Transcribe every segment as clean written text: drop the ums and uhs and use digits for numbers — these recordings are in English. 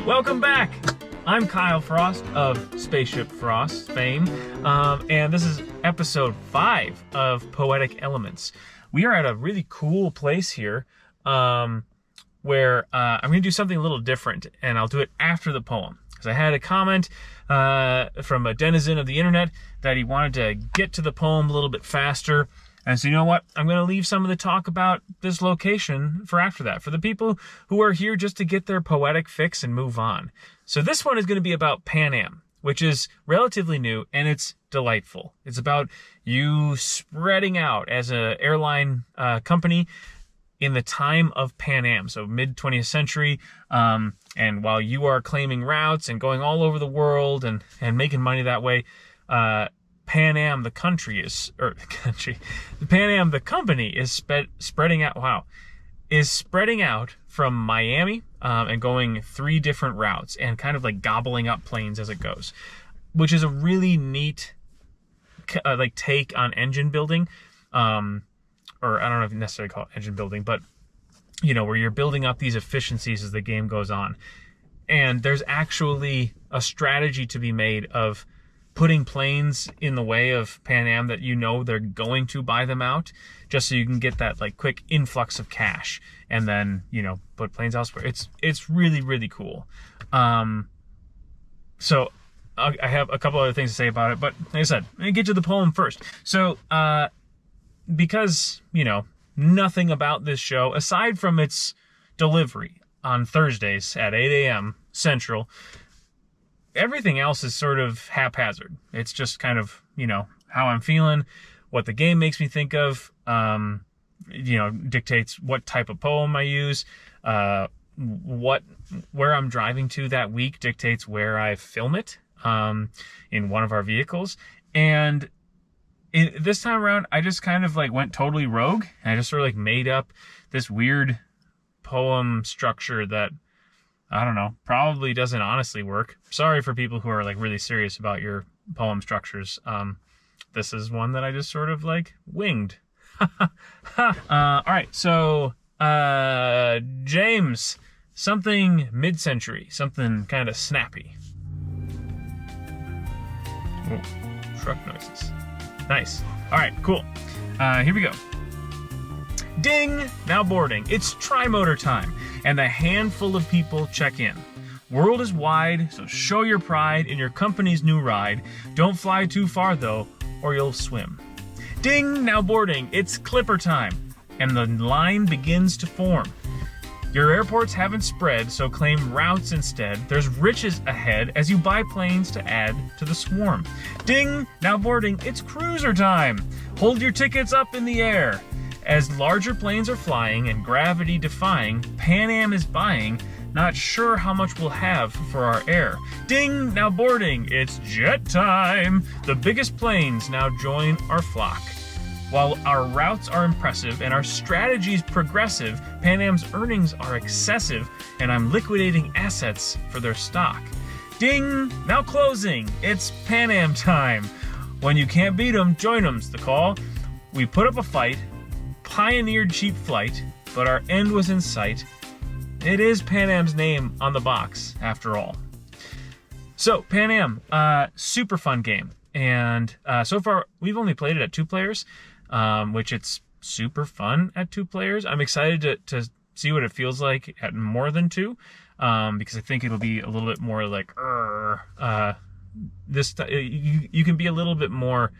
Welcome back! I'm Kyle Frost of Spaceship Frost fame, and this is episode 5 of Poetic Elements. We are at a really cool place here where I'm going to do something a little different, and I'll do it after the poem. Because I had a comment from a denizen of the internet that he wanted to get to the poem a little bit faster. And so you know what? I'm going to leave some of the talk about this location for after that, for the people who are here just to get their poetic fix and move on. So this one is going to be about Pan Am, which is relatively new and it's delightful. It's about you spreading out as an airline company in the time of Pan Am, so mid-20th century. And while you are claiming routes and going all over the world and making money that way, Pan Am, the company is spreading out. Wow, is spreading out from Miami and going 3 different routes and kind of like gobbling up planes as it goes, which is a really neat take on engine building, or I don't know if you necessarily call it engine building, but you know, where you're building up these efficiencies as the game goes on, and there's actually a strategy to be made of putting planes in the way of Pan Am that you know they're going to buy them out, just so you can get that like quick influx of cash, and then, you know, put planes elsewhere. It's really, really cool. So I have a couple other things to say about it, but like I said, let me get to the poem first. So because, you know, nothing about this show, aside from its delivery on Thursdays at 8 a.m. Central, everything else is sort of haphazard. It's just kind of, you know, how I'm feeling, what the game makes me think of, you know, dictates what type of poem I use, where I'm driving to that week dictates where I film it, in one of our vehicles. And this time around, I just kind of like went totally rogue, and I just sort of like made up this weird poem structure that, I don't know, probably doesn't honestly work. Sorry for people who are like really serious about your poem structures. This is one that I just sort of like winged. All right, so James, something mid-century, something kind of snappy. Ooh, truck noises. Nice. All right, cool. Here we go. Ding! Now boarding. It's tri-motor time, and a handful of people check in. World is wide, so show your pride in your company's new ride. Don't fly too far, though, or you'll swim. Ding! Now boarding. It's clipper time, and the line begins to form. Your airports haven't spread, so claim routes instead. There's riches ahead as you buy planes to add to the swarm. Ding! Now boarding. It's cruiser time. Hold your tickets up in the air. As larger planes are flying and gravity defying, Pan Am is buying, not sure how much we'll have for our air. Ding! Now boarding. It's jet time. The biggest planes now join our flock. While our routes are impressive and our strategies progressive, Pan Am's earnings are excessive, and I'm liquidating assets for their stock. Ding! Now closing. It's Pan Am time. When you can't beat 'em, join 'em's the call. We put up a fight, pioneered cheap flight, but our end was in sight. It is Pan Am's name on the box, after all. So, Pan Am, super fun game. And so far, we've only played it at 2 players, which it's super fun at 2 players. I'm excited to see what it feels like at more than 2, because I think it'll be a little bit more like, you can be a little bit more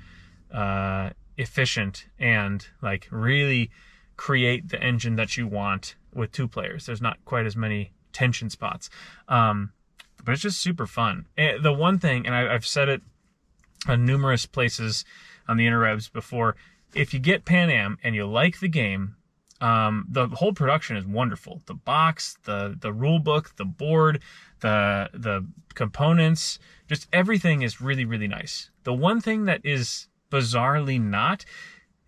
efficient and like really create the engine that you want with 2 players. There's not quite as many tension spots, but it's just super fun. And the one thing, and I've said it on numerous places on the interwebs before, if you get Pan Am and you like the game, the whole production is wonderful. The box, the rule book, the board, the components, just everything is really, really nice. The one thing that is bizarrely not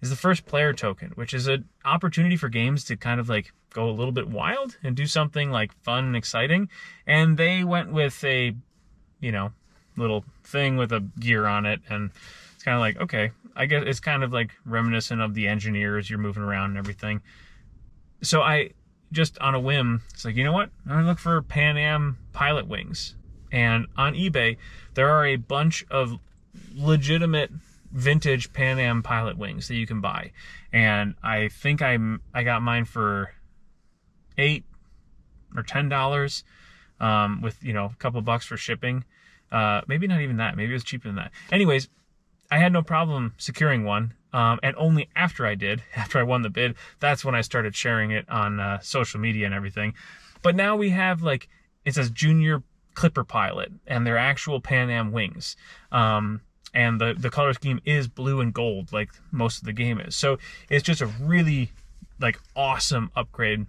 is the first player token, which is an opportunity for games to kind of like go a little bit wild and do something like fun and exciting. And they went with a, you know, little thing with a gear on it, and it's kind of like, okay, I guess it's kind of like reminiscent of the engineers, you're moving around and everything. So just on a whim, it's like, you know what? I'm gonna look for Pan Am pilot wings. And on eBay, there are a bunch of legitimate vintage Pan Am pilot wings that you can buy. And I think I got mine for $8 or $10, with, you know, a couple bucks for shipping. Maybe not even that. Maybe it was cheaper than that. Anyways, I had no problem securing one. And only after I won the bid, that's when I started sharing it on social media and everything. But now we have, like, it says Junior Clipper Pilot, and they're actual Pan Am wings. And the color scheme is blue and gold, like most of the game is. So it's just a really, like, awesome upgrade.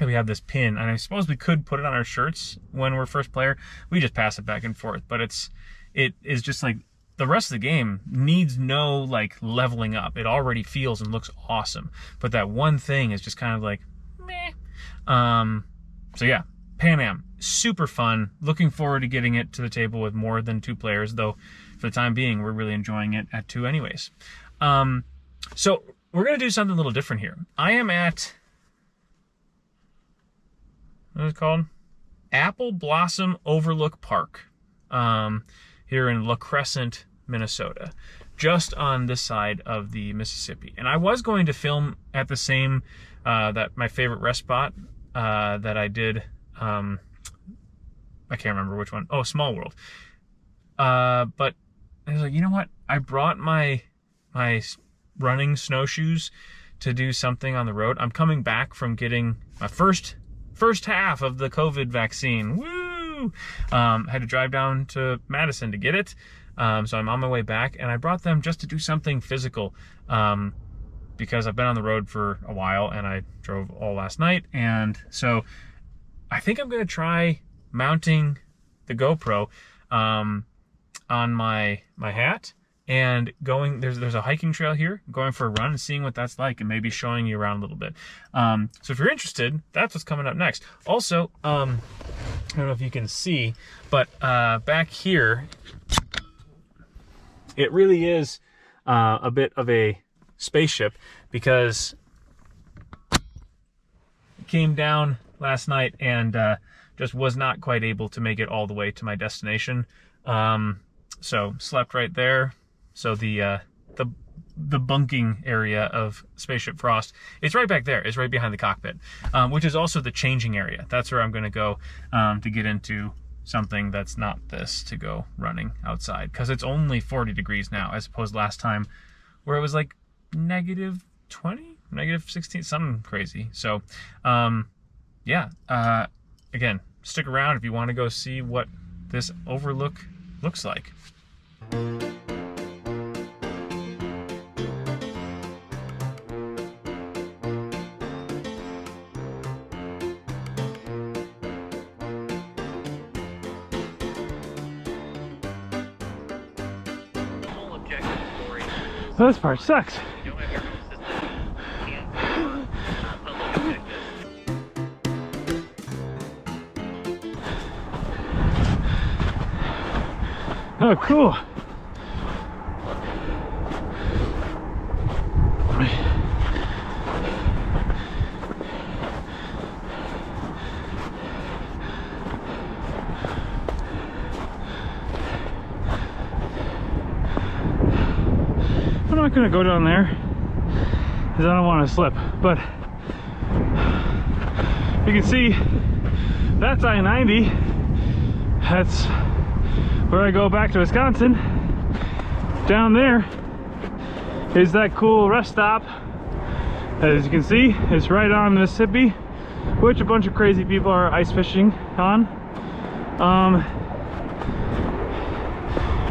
We have this pin, and I suppose we could put it on our shirts when we're first player. We just pass it back and forth, but it is just like, the rest of the game needs no, like, leveling up. It already feels and looks awesome, but that one thing is just kind of like, meh. So yeah, Pan Am, super fun. Looking forward to getting it to the table with more than 2 players, though for the time being, we're really enjoying it at 2 anyways. So we're gonna do something a little different here. I am at, what is it called? Apple Blossom Overlook Park, here in La Crescent, Minnesota, just on this side of the Mississippi. And I was going to film at the same, my favorite rest spot that I did, I can't remember which one. Oh, Small World. But I was like, you know what? I brought my running snowshoes to do something on the road. I'm coming back from getting my first half of the COVID vaccine. Woo! Had to drive down to Madison to get it. So I'm on my way back, and I brought them just to do something physical, because I've been on the road for a while, and I drove all last night. And so I think I'm going to try mounting the GoPro on my hat, and going, there's a hiking trail here, going for a run and seeing what that's like, and maybe showing you around a little bit. So if you're interested, that's what's coming up next. Also, I don't know if you can see, but back here, it really is a bit of a spaceship, because it came down last night and just was not quite able to make it all the way to my destination. So slept right there. So the bunking area of Spaceship Frost, it's right back there. It's right behind the cockpit, which is also the changing area. That's where I'm going to go to get into something that's not this, to go running outside, because it's only 40 degrees now, as opposed to last time where it was like -20, -16, something crazy. So yeah, again, stick around if you want to go see what this overlook looks like. Well, this part sucks. Oh, cool. I'm not gonna go down there because I don't want to slip, but you can see that's I-90. That's where I go back to Wisconsin. Down there is that cool rest stop. As you can see, it's right on Mississippi, which a bunch of crazy people are ice fishing on.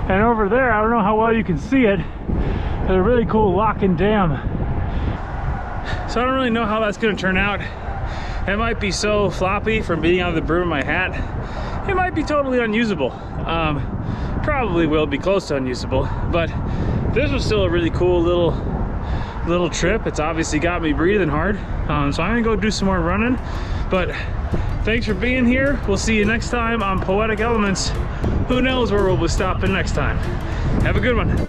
And over there, I don't know how well you can see it, there's a really cool lock and dam. So I don't really know how that's gonna turn out. It might be so floppy from being on the brim of my hat. It might be totally unusable. Probably will be close to unusable, but this was still a really cool little trip. It's obviously got me breathing hard. So I'm gonna go do some more running, but thanks for being here. We'll see you next time on Poetic Elements. Who knows where we'll be stopping next time. Have a good one.